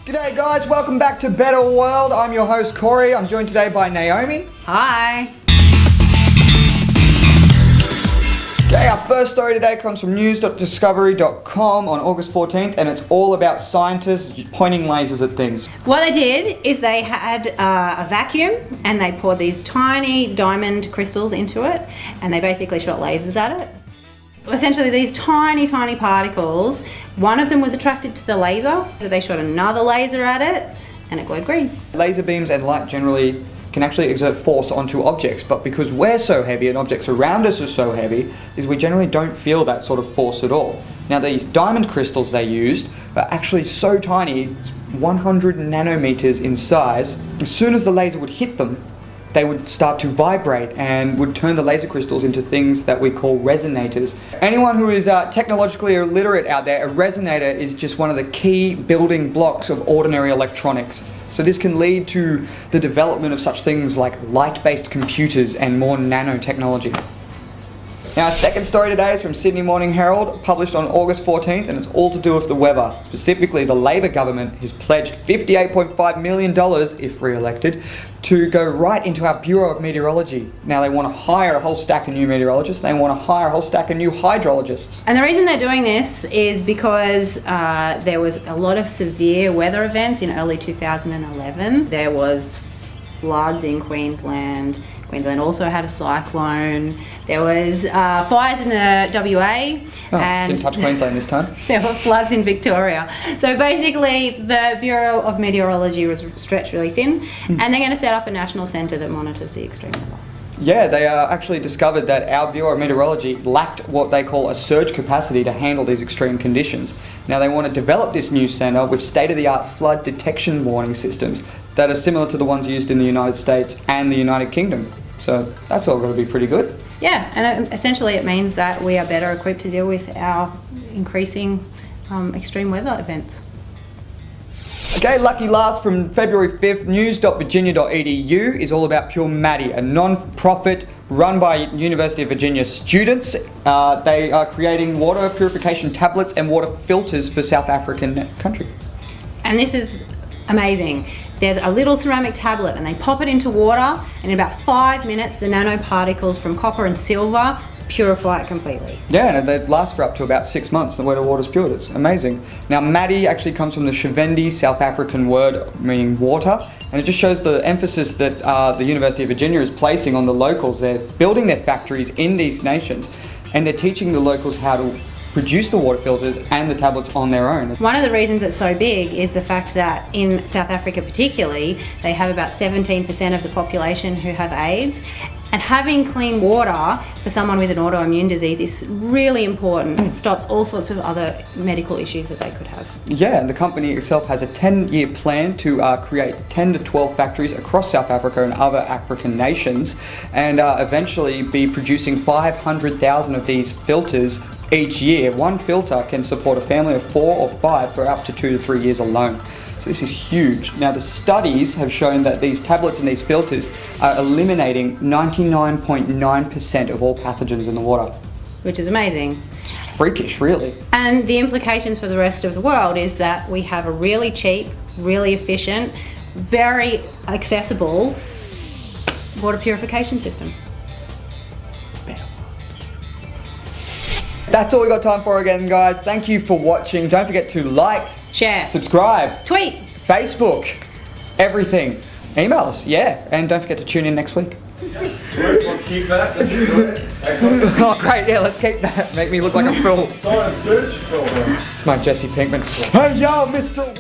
G'day guys, welcome back to Better World. I'm your host Corey. I'm joined today by Naomi. Hi. Okay, our first story today comes from news.discovery.com on August 14th, and it's all about scientists pointing lasers at things. What they did is they had a vacuum and they poured these tiny diamond crystals into it, and they basically shot lasers at it. Essentially these tiny particles, one of them was attracted to the laser, so they shot another laser at it and it glowed green. Laser beams and light generally can actually exert force onto objects, but because we're so heavy and objects around us are so heavy, is we generally don't feel that sort of force at all. Now these diamond crystals they used are actually so tiny, 100 nanometers in size. As soon as the laser would hit them, they would start to vibrate and would turn the laser crystals into things that we call resonators. Anyone who is technologically illiterate out there, a resonator is just one of the key building blocks of ordinary electronics. So this can lead to the development of such things like light-based computers and more nanotechnology. Now, our second story today is from Sydney Morning Herald, published on August 14th, and it's all to do with the weather. Specifically, the Labor government has pledged $58.5 million, if re-elected, to go right into our Bureau of Meteorology. Now, they want to hire a whole stack of new meteorologists, they want to hire a whole stack of new hydrologists. And the reason they're doing this is because there was a lot of severe weather events in early 2011. There was floods in Queensland. Queensland also had a cyclone. There was fires in the WA. And didn't touch Queensland this time. There were floods in Victoria. So basically the Bureau of Meteorology was stretched really thin, and they're going to set up a national centre that monitors the extreme weather. Yeah, they actually discovered that our Bureau of Meteorology lacked what they call a surge capacity to handle these extreme conditions. Now they want to develop this new centre with state-of-the-art flood detection warning systems that are similar to the ones used in the United States and the United Kingdom. So that's all going to be pretty good. Yeah, and essentially it means that we are better equipped to deal with our increasing extreme weather events. Okay, lucky last from February 5th, news.virginia.edu is all about Pure Maddie, a non-profit run by University of Virginia students. They are creating water purification tablets and water filters for South African country. And this is amazing. There's a little ceramic tablet and they pop it into water, and in about 5 minutes the nanoparticles from copper and silver purify it completely. Yeah, and they last for up to about 6 months where the water's pure. It's amazing. Now Maddie actually comes from the Shivendi South African word meaning water, and it just shows the emphasis that the University of Virginia is placing on the locals. They're building their factories in these nations and they're teaching the locals how to produce the water filters and the tablets on their own. One of the reasons it's so big is the fact that in South Africa particularly, they have about 17% of the population who have AIDS, and having clean water for someone with an autoimmune disease is really important. It stops all sorts of other medical issues that they could have. Yeah, and the company itself has a 10-year plan to create 10 to 12 factories across South Africa and other African nations, and eventually be producing 500,000 of these filters each year. One filter can support a family of 4 or 5 for up to 2 to 3 years alone. So this is huge. Now the studies have shown that these tablets and these filters are eliminating 99.9% of all pathogens in the water. Which is amazing. It's freakish, really. And the implications for the rest of the world is that we have a really cheap, really efficient, very accessible water purification system. That's all we got time for again, guys. Thank you for watching. Don't forget to like, share, subscribe, tweet, Facebook, everything. Email us, yeah. And don't forget to tune in next week. Keep that. Oh, great. Yeah, let's keep that. Make me look like a fool. It's my Jesse Pinkman. Hey, yo, Mr.